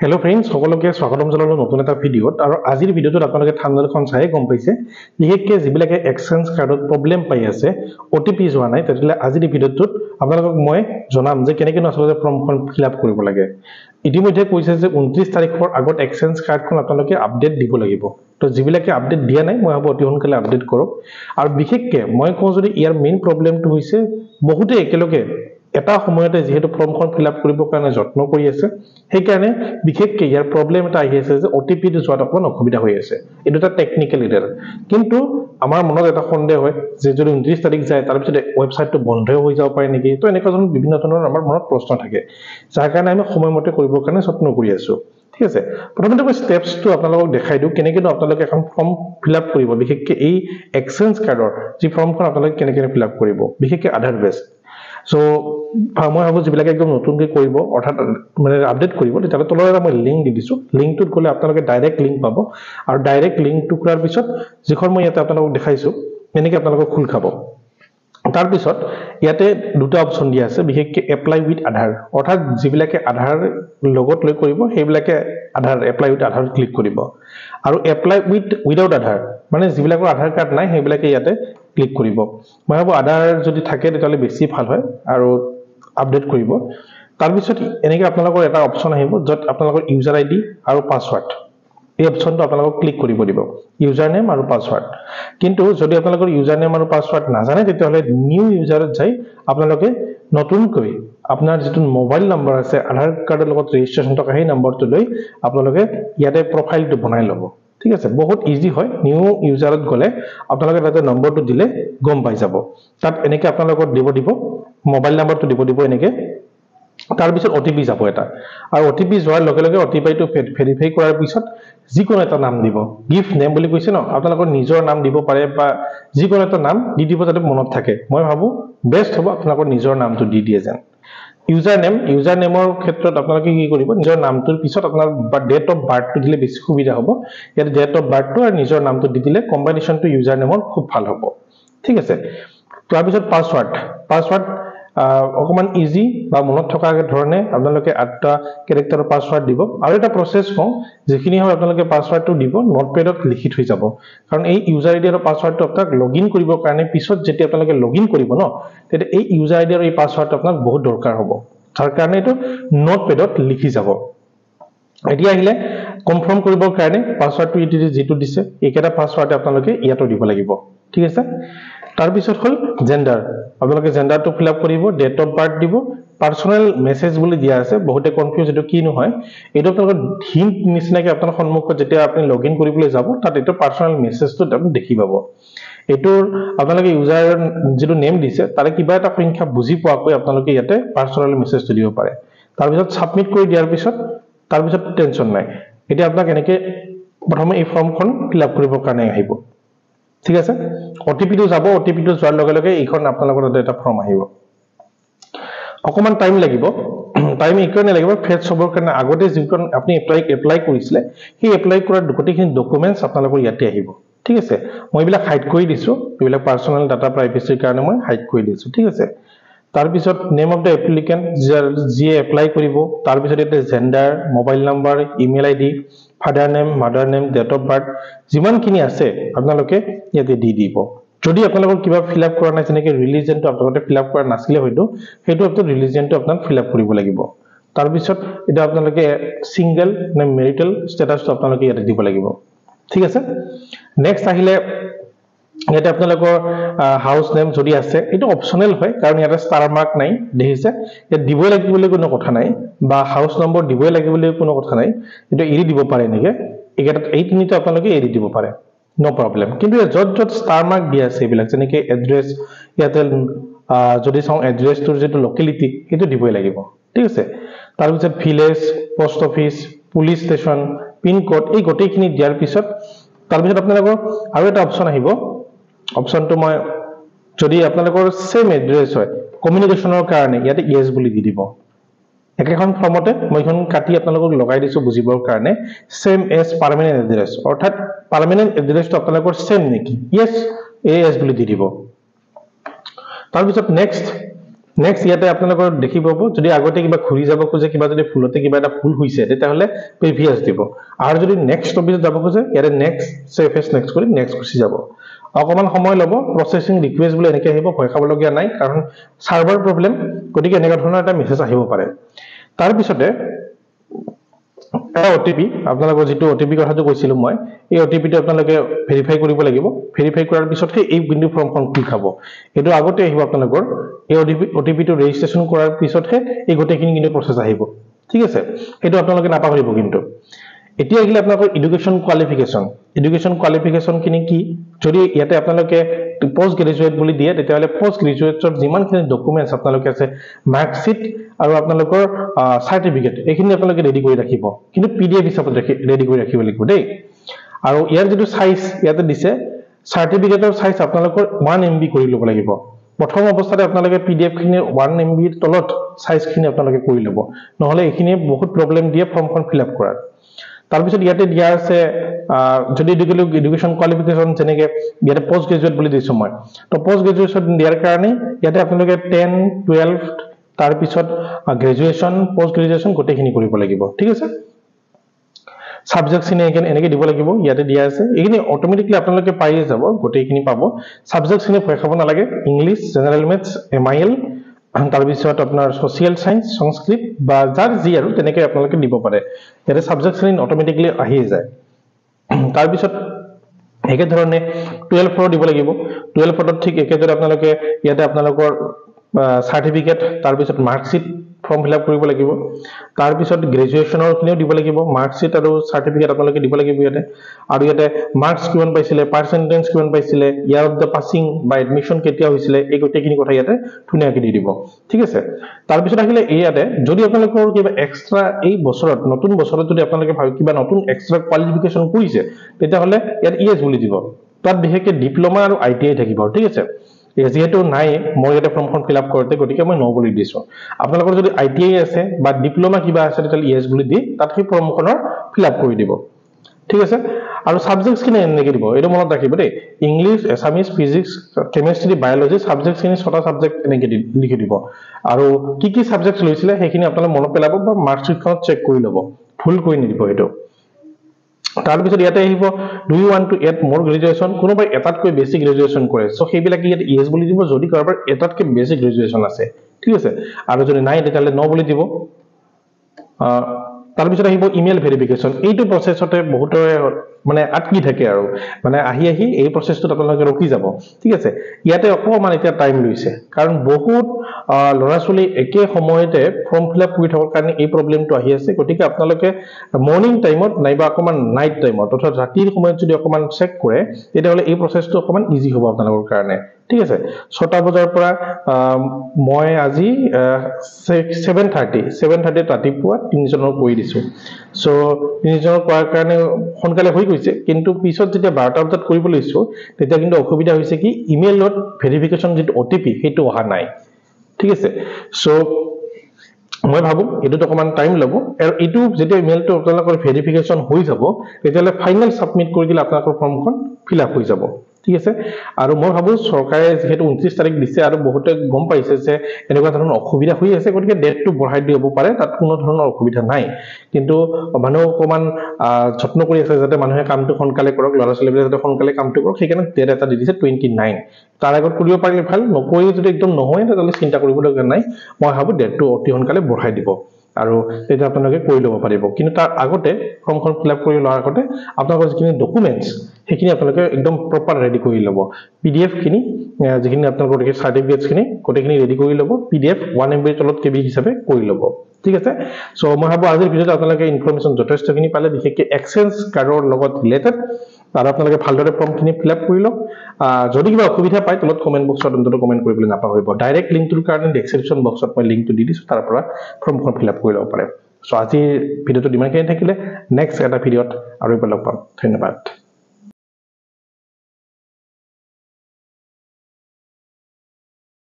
hello friends সকলকে স্বাগতম জনালো নতুন এটা ভিডিওত আৰু আজিৰ ভিডিওটোত আপোনালোকে থাম্বনেলখন চাই গম পাইছে বিশেষকৈ যিবিলাকে এক্সচেঞ্জ কাৰ্ডত প্ৰবলেম পাই আছে ওটিপি যোৱা নাই তেতিয়ালে আজিৰ ভিডিওটোত আপোনালোকক মই জনাম যে কেনেকৈ আসলে ফৰ্মখন ফিল আপ কৰিব লাগে ইতিমধ্যে কৈছে যে 29 তাৰিখৰ আগত এক্সচেঞ্জ কাৰ্ডখন আপোনালোকে আপডেট দিব লাগিব তো যিবিলাকে আপডেট দিয়া নাই মই ভাবো অতি সোনকালে আপডেট কৰক আৰু বিশেষকৈ মই কওঁ যদি ইয়াৰ মেইন প্ৰবলেমটো হৈছে বহুতে একেলগে এটা সময়তে যেহেতু ফৰ্মখন ফিল আপ কৰিবৰ কাৰণে যত্ন কৰি আছে সেই কাৰণে বিশেষকৈ ইয়াৰ প্ৰবলেম এটা আহি আছে যে ওটিপি টো যোৱাত অকণ অসুবিধা হৈ আছে এটো এটা টেকনিক্যাল এৰাৰ কিন্তু আমাৰ মনত এটা সন্দেহ হয় যে যদি 29 তাৰিখ যায় তাৰ পিছত ওয়েবসাইটটো বন্ধ হৈ যাব পাৰে নেকি তো এনেকুৱা ধৰণৰ বিভিন্ন ধৰণৰ আমাৰ মনত প্ৰশ্ন থাকে যাৰ কাৰণে আমি সময়মতে কৰিবৰ কাৰণে যত্ন কৰি আছো ঠিক আছে প্ৰথমতে মই স্টেপছটো আপোনালোকক দেখাই দিও কেনেকৈ আপোনালোকে এখন ফৰ্ম ফিল আপ কৰিব বিশেষকৈ এই এক্সচেঞ্জ কাৰ্ডৰ যি ফৰ্মখন আপোনালোকে কেনেকৈ ফিল আপ কৰিব বিশেষকৈ আধাৰ বেস So, মই ভাবো যিবিলাক একদম নতুনকৈ কৰিব অৰ্থাৎ মানে আপডেট কৰিব তেতিয়া তলৰ এটা মই লিংক দি দিছো লিংকটোত গলে আপোনালোকে ডাইৰেক্ট লিংক পাব আৰু ডাইৰেক্ট লিংকটো কৰাৰ পিছত যিখন মই ইয়াতে আপোনালোকক দেখাইছো এনেকৈ আপোনালোকক খুল খাব তাৰ পিছত ইয়াতে দুটা অপচন দিয়া আছে বিশেষকৈ এপ্লাই উইথ আধাৰ অৰ্থাৎ যিবিলাকে আধাৰ লগত লৈ কৰিব সেইবিলাকে আধাৰ এপ্লাই উইথ আধাৰ ক্লিক কৰিব আৰু এপ্লাই উইথআউট আধাৰ মানে যিবিলাকৰ আধাৰ কাৰ্ড নাই সেইবিলাকে ইয়াতে ক্লিক কৰিব মই ভাবো আধাৰ যদি থাকে তেতিয়ালে বেছি ভাল হয় আৰু আপডেট কৰিব তাৰ পিছত এনেকৈ আপোনালোকৰ এটা অপচন আহিব যত আপোনালোকৰ ইউজাৰ আইডি আৰু পাসওয়াৰ্ড এই অপচনটো আপোনালোকক ক্লিক কৰিব দিব ইউজাৰ নেম আৰু পাসওয়াৰ্ড কিন্তু যদি আপোনালোকৰ ইউজাৰ নেম আৰু পাসওয়াৰ্ড নাজানে তেতিয়ালে নিউ ইউজাৰত যাই আপোনালোকে নতুনকৈ আপোনাৰ যেটো মোবাইল নম্বৰ আছে আধাৰ কাৰ্ডৰ লগত ৰেজিষ্ট্ৰেচন থকা সেই নম্বৰটো লৈ আপোনালোকে ইয়াতে প্ৰফাইলটো বনাই ল'ব ঠিক আছে বহুত ইজি হয় নিউ ইউজাৰত গলে আপোনালোকে তাতে নম্বৰটো দিলে গম পাই যাব তাত এনেকৈ আপোনালোকৰ দিব মোবাইল নম্বৰটো দিব এনেকৈ তাৰ পিছত ওটিপি যাব এটা আৰু ওটিপি যোৱাৰ লগে লগে ওটিপিটো ভেৰিফাই কৰাৰ পিছত যিকোনো এটা নাম দিব গিফট নেম বুলি কৈছে ন আপোনালোকৰ নিজৰ নাম দিব পাৰে বা যিকোনো এটা নাম দি দিব যাতে মনত থাকে মই ভাবো বেষ্ট হ'ব আপোনালোকৰ নিজৰ নামটো দি দিয়ে যেন ইউজাৰ নেমৰ ক্ষেত্ৰত আপোনালোকে কি কৰিব নিজৰ নামটোৰ পিছত আপোনাৰ ডেট অফ বাৰ্থটো দিলে বেছি সুবিধা হ'ব ইয়াত ডেট অফ বাৰ্থটো আৰু নিজৰ নামটো দি দিলে কম্বিনেশনটো ইউজাৰ নেমৰ খুব ভাল হ'ব ঠিক আছে তাৰ পিছত পাসওয়াৰ্ড অকমান ইজি বা মনত থকা ধৰণে আপোনালোকে 8টা ক্যাৰেক্টাৰৰ পাসওয়াৰ্ড দিব আৰু এটা প্ৰসেস কম যেখিনি হয় আপোনালোকে পাসওয়াৰ্ডটো দিব নোটপ্যাডত লিখি থৈ যাব কাৰণ এই ইউজাৰ আইডি আৰু পাসওয়াৰ্ডটো আপোনাক লগইন কৰিবৰ কাৰণে পিছত যেতিয়া আপোনালোকে লগইন কৰিব ন তেতিয়া এই ইউজাৰ আইডি আৰু এই পাসওয়াৰ্ডটো আপোনাক বহুত দৰকাৰ হ'ব তাৰ কাৰণে এটো নোটপ্যাডত লিখি যাব এতিয়া আহিলে কনফাৰ্ম কৰিবৰ কাৰণে পাসওয়াৰ্ডটো যেটো দিছে এইকেটা পাসওয়াৰ্ড আপোনালোকে ইয়াতো দিব লাগিব ঠিক আছে তাৰ পিছত হল জেন্ডাৰ আপোনালোকে জেন্ডাৰটো ফিল আপ কৰিব ডেট অফ বাৰ্থ দিব পাৰ্সোনাল মেসেজ বুলি দিয়া আছে বহুতে কনফিউজ এটো কি নহয় এটো আপোনালোকৰ হিন্ট নিচিনাকৈ আপোনাৰ সন্মুখত যেতিয়া আপুনি লগইন কৰিবলৈ যাব তাত এটো পাৰ্সোনাল মেসেজটো আপুনি দেখি পাব এটো আপোনালোকে ইউজাৰ যেটো নেম দিছে তাৰে কিবা এটা সংখ্যা বুজি পোৱাকৈ আপোনালোকে ইয়াতে পাৰ্সোনাল মেসেজটো দিব পাৰে তাৰ পিছত সাবমিট কৰি দিয়াৰ পিছত তাৰ পিছত টেনচন নাই এতিয়া আপোনাক এনেকৈ প্ৰথমে এই ফৰ্মখন ফিল আপ কৰিবৰ কাৰণে আহিব ঠিক আছে ওটিপি টো যাব ওটিপি টো যোৱাৰ লগে লগে এইখন আপোনালোকৰ এটা ফৰ্ম আহিব অকমান টাইম লাগিব টাইম ইকনে লাগিব ফেচ হবৰ কাৰণে আগতে যিখন আপুনি এপ্লাই কৰিছিলে সেই এপ্লাই কৰাৰ গোটেইখিনি ডকুমেন্টস আপোনালোকৰ ইয়াতে আহিব ঠিক আছে মই এইবিলাক হাইড কৰি দিছো এইবিলাক পাৰ্সোনাল ডাটা প্ৰাইভেচিৰ কাৰণে মই হাইড কৰি দিছো ঠিক আছে তাৰ পিছত নেম অফ দা এপ্লিকেন্ট যি এপ্লাই কৰিব তাৰ পিছত এতে gender mobile number email ID father name mother name date of birth যিমানখিনি আছে আপোনালোকে ইয়াতে দি দিব যদি আপোনালোকৰ কিবা ফিল আপ কৰা নাই যেনেকৈ ৰিলিজিয়নটো আপোনালোকে ফিল আপ কৰা নাছিলে হয়তো হেতু আপোনাৰ ৰিলিজিয়নটো আপোনাক ফিল আপ কৰিব লাগিব তাৰ পিছত এটা আপোনালোকে সিঙ্গেল নে মেৰিটাল ষ্টেটাসটো আপোনালোকে ইয়াতে দিব লাগিব ঠিক আছে নেক্সট আহিলে ইয়াতে আপোনালোকৰ হাউস নেম যদি আছে এটো অপচনেল হয় কাৰণ ইয়াতে ষ্টাৰ মাৰ্ক নাই দেখিছে ইয়াত দিবই লাগিব বুলি কোনো কথা নাই বা হাউস নম্বৰ দিবই লাগিব বুলি কোনো কথা নাই এটো এৰি দিব পাৰে নেকি একেটাত এই তিনিটা আপোনালোকে এৰি দিব পাৰে নো প্ৰবলেম কিন্তু যত ষ্টাৰ মাৰ্ক দিয়া আছে এইবিলাক যেনেকৈ এড্ৰেছ ইয়াতে যদি চাও এড্ৰেছটোৰ যেটো লোকেলিটি এটো দিবই লাগিব ঠিক আছে তাৰ পিছত village post office police station pin code এই গোটেইখিনি দিয়াৰ পিছত তাৰ পিছত আপোনালোকৰ আৰু এটা অপচন আহিব অপচনটো মই যদি আপোনালোকৰ সেম এড্ৰেছ হয় কমিউনিকেশনৰ কাৰণে ইয়াতে ইয়েস বুলি দি দিব একেখন ফৰ্মতে মইখন কাটি আপোনালোকক লগাই দিছো বুজিবৰ কাৰণে সেম এজ পাৰ্মানেন্ট এড্ৰেছ অৰ্থাৎ পাৰ্মানেন্ট এড্ৰেছটো আপোনালোকৰ সেম নেকি ইয়েস এএস বুলি দি দিব তাৰ পিছত নেক্সট নেক্সট ইয়াতে আপোনালোকৰ দেখি পাব যদি আগতে কিবা ঘূৰি যাব খোজে কিবা যদি ফুলতে কিবা এটা ভুল হৈছে তেতিয়াহ'লে প্ৰিভিয়াছ দিব আৰু যদি নেক্সট টপিকত যাব খোজে ইয়াতে নেক্সট চেফএছ নেক্সট কৰি নেক্সট গুচি যাব অকমান সময় ল'ব প্ৰসেসিং ৰিকুৱেষ্ট বুলি এনেকৈ আহিব ভয় খাবলগীয়া নাই কাৰণ সাৰ্ভাৰ প্ৰব্লেম গতিকে এনেকুৱা ধৰণৰ এটা মেছেজ আহিব পাৰে তাৰ পিছতে ওটিপি আপোনালোকৰ যেটো ওটিপি কথাটো কৈছিলো মই এই ওটিপিটো আপোনালোকে ভেৰিফাই কৰিব লাগিব ভেৰিফাই কৰাৰ পিছতহে এই বিন্দু ফৰ্মখন খুলি খাব এটো আগতে আহিব আপোনালোকৰ এই ওটিপিটো ৰেজিষ্ট্ৰেচন কৰাৰ পিছতহে এই গোটেইখিনি কিন্তু প্ৰসেস আহিব ঠিক আছে এটো আপোনালোকে নাপাহৰিব কিন্তু এতিয়া আহিলে আপোনালোকৰ এডুকেশ্যন কোৱালিফিকেশন কিনি কি যদি ইয়াতে আপোনালোকে পোষ্ট গ্ৰেজুৱেট বুলি দিয়ে তেতিয়াহলে পোষ্ট গ্ৰেজুৱেটৰ যিমানখিনি ডকুমেন্টছ আপোনালোকে আছে মাৰ্কশিট আৰু আপোনালোকৰ সাৰ্টিফিকেট এইখিনি আপোনালোকে ৰেডি কৰি ৰাখিব কিন্তু পিডিএফ হিচাপত ৰেডি কৰি ৰাখিব লাগিব দেই আৰু ইয়াৰ যেটো সাইজ ইয়াতে দিছে সাৰ্টিফিকেটৰ সাইজ আপোনালোকৰ 1 MB কৰি ল'ব লাগিব প্ৰথম অৱস্থাতে আপোনালোকে পিডিএফ খিনি 1 MB ৰ তলত সাইজ খিনি আপোনালোকে কৰি ল'ব নহলে এইখিনি বহুত প্ৰবলেম দিয়ে ফৰ্মখন ফিল আপ কৰাৰ তাৰ পিছত ইয়াতে দিয়া আছে যদি এডুকেশ্যন কোৱালিফিকেশন যেনেকে ইয়াতে পোষ্ট গ্ৰেজুৱেট বুলি দিছো মই তো পোষ্ট গ্ৰেজুৱেচন দিয়াৰ কাৰণে ইয়াতে আপোনালোকে 10 12 তাৰ পিছত গ্ৰেজুৱেচন পোষ্ট গ্ৰেজুৱেচন গোটেইখিনি কৰিব লাগিব ঠিক আছে সাবজেক্ট খিনি এনেকে দিব লাগিব ইয়াতে দিয়া আছে এইখিনি অটোমেটিক্যালি আপোনালোকে পাই যাব গোটেইখিনি পাব সাবজেক্ট খিনি ভয় খাব নালাগে ইংলিশ জেনাৰেল মেথছ এমআইএল তাৰ পিছত আপোনাৰ সোশিয়াল সায়েন্স সংস্কৃত বা যাৰ যি আৰু তেনেকৈ আপোনালোকে দিব পাৰে ইয়াতে সাবজেক্ট খিনি অটোমেটিক্যালি আহি যায় তাৰ পিছত একে ধৰণে 12 ফৰ দিব লাগিব 12 ফৰত ঠিক একেদৰে আপোনালোকে ইয়াতে আপোনালোকৰ সাৰ্টিফিকেট তাৰ পিছত মাৰ্কশিট ফৰ্ম ফিল আপ কৰিব লাগিব তাৰ পিছত গ্ৰেজুৱেচনৰ খিনিও দিব লাগিব মাৰ্কশিট আৰু সাৰ্টিফিকেট আপোনালোকে দিব লাগিব ইয়াতে আৰু ইয়াতে মাৰ্কস কিমান পাইছিলে পাৰ্সেন্টেজ কিমান পাইছিলে ইয়াৰ অফ দা পাসিং বা এডমিশন কেতিয়া হৈছিলে এই গোটেইখিনি কথা ইয়াতে ধুনীয়াকৈ দি দিব ঠিক আছে তাৰ পিছত আহিলে ইয়াতে যদি আপোনালোকৰ কিবা এক্সট্ৰা এই বছৰত নতুন বছৰত যদি আপোনালোকে ভাবে কিবা নতুন এক্সট্ৰা কোৱালিফিকেশন কৰিছে তেতিয়াহ'লে ইয়াত ইএছ বুলি দিব তাত বিশেষকৈ ডিপ্লোমা আৰু আইটিআই থাকিব ঠিক আছে যেহেতু নাই মই এটা ফৰ্মখন ফিল আপ কৰোতে গতিকে মই নো বুলি দিছো আপোনালোকৰ যদি আইটিআই আছে বা ডিপ্লোমা কিবা আছে তেতিয়াহ'লে ইএছ বুলি দি তাত সেই ফৰ্মখনৰ ফিল আপ কৰি দিব ঠিক আছে আৰু সাবজেক্টছ কিনে এনেকৈ দিব এটো মনত ৰাখিব দেই English Assamese physics chemistry biology subjects কিনে 6টা সাবজেক্ট এনেকৈ লিখি দিব আৰু কি সাবজেক্টছ লৈছিলে সেইখিনি আপোনালোকে মনত পেলাব বা মাৰ্কশিটখনত চেক কৰি ল'ব ভুল কৰি নিদিব এটো তাৰ পিছত ইয়াতে আহিব do you want to add more graduation কোনোবাই এটাতকৈ বেছি গ্ৰেজুৱেচন কৰে সো সেইবিলাক ইয়াতে ইএছ বুলি দিব যদি কাৰোবাৰ এটাতকৈ বেছি গ্ৰেজুৱেচন আছে ঠিক আছে আৰু যদি নাই তেতিয়াহ'লে নো বুলি দিব তাৰ পিছত আহিব ইমেইল ভেৰিফিকেশন এইটো প্ৰসেছতে বহুতৰে মানে আটকি থাকে আৰু মানে আহি এই প্ৰসেছটো আপোনালোকে ৰখি যাব ঠিক আছে ইয়াতে অকমান এতিয়া টাইম লৈছে কাৰণ বহুত লৰাছলি একে সময়তে ফৰ্ম ফিল আপ কৰি থকাৰ কাৰণে এই প্ৰবলেমটো আহি আছে গতিকে আপোনালোকে মৰ্নিং টাইমত নাইবা অকমান নাইট টাইমত অৰ্থাৎ ৰাতিৰ সময়ত যদি অকমান চেক কৰে তেতিয়াহ'লে এই প্ৰসেছটো অকমান ইজি হ'ব আপোনালোকৰ কাৰণে ঠিক আছে 6টা বজাৰ পৰা মই আজি 7:30 ৰাতিপুৱা 3জনৰ কৰি দিছো সো 3জনৰ কৰাৰ কাৰণে সোনকালে হৈ গৈছে কিন্তু পিছত যেতিয়া 12টা বজাত কৰিব লৈছো তেতিয়া কিন্তু অসুবিধা হৈছে কি ইমেইলত ভেৰিফিকেশন যেটো ওটিপি হেতু অহা নাই ঠিক আছে সো মই ভাবো এটো অকমান টাইম ল'ব আৰু এটো যেতিয়া ইমেইলটো আপোনালোকৰ ভেৰিফিকেশন হৈ যাব তেতিয়ালে ফাইনাল সাবমিট কৰি দিলে আপোনালোকৰ ফৰ্মখন ফিল আপ হৈ যাব ঠিক আছে আৰু মই ভাবো চৰকাৰে যেহেতু 29 তাৰিখ দিছে আৰু বহুতে গম পাইছে যে এনেকুৱা ধৰণৰ অসুবিধা হৈ আছে গতিকে ডেটটো বঢ়াই দিব পাৰে তাত কোনো ধৰণৰ অসুবিধা নাই কিন্তু মানুহ অকমান যত্ন কৰি আছে যাতে মানুহে কামটো সোনকালে কৰক লৰাছলিবিলাক যাতে সোনকালে কামটো কৰক সেইকাৰণে ডেট এটা দি দিছে 29 তাৰ আগত কৰিব পাৰিলে ভাল নকৰি যদি একদম নহয় তেতিয়াহ'লে চিন্তা কৰিবলগীয়া নাই মই ভাবো ডেটটো অতি সোনকালে বঢ়াই দিব আৰু তেতিয়া আপোনালোকে কৰি ল'ব পাৰিব কিন্তু তাৰ আগতে ফৰ্মখন ফিল আপ কৰি লোৱাৰ আগতে আপোনালোকৰ যিখিনি ডকুমেন্টছ সেইখিনি আপোনালোকে একদম প্ৰপাৰ ৰেডি কৰি ল'ব পিডিএফ খিনি যিখিনি আপোনালোকৰ সাৰ্টিফিকেটছ খিনি গোটেইখিনি ৰেডি কৰি ল'ব পিডিএফ 1 MB তলত কেবি হিচাপে কৰি ল'ব ঠিক আছে সো মই ভাবো আজিৰ ভিডিঅ'ত আপোনালোকে ইনফৰমেশন যথেষ্টখিনি পালে বিশেষকৈ এক্সচেঞ্জ কাৰ্ডৰ লগত ৰিলেটেড আৰু আপোনালোকে ভালদৰে ফৰ্মখিনি ফিল আপ কৰি লওক যদি কিবা অসুবিধা পায় তলত কমেন্ট বক্সত অন্তত কমেন্ট কৰিবলৈ নাপাহৰিব ডাইৰেক্ট লিংকটোৰ কাৰণে ডেসক্ৰিপচন বক্সত মই লিংকটো দি দিছো তাৰ পৰা ফৰ্মখন ফিল আপ কৰি ল'ব পাৰে সো আজিৰ ভিডিঅ'টো ইমানখিনি থাকিলে নেক্সট এটা ভিডিঅ'ত আৰু এবাৰ লগ পাম ধন্যবাদ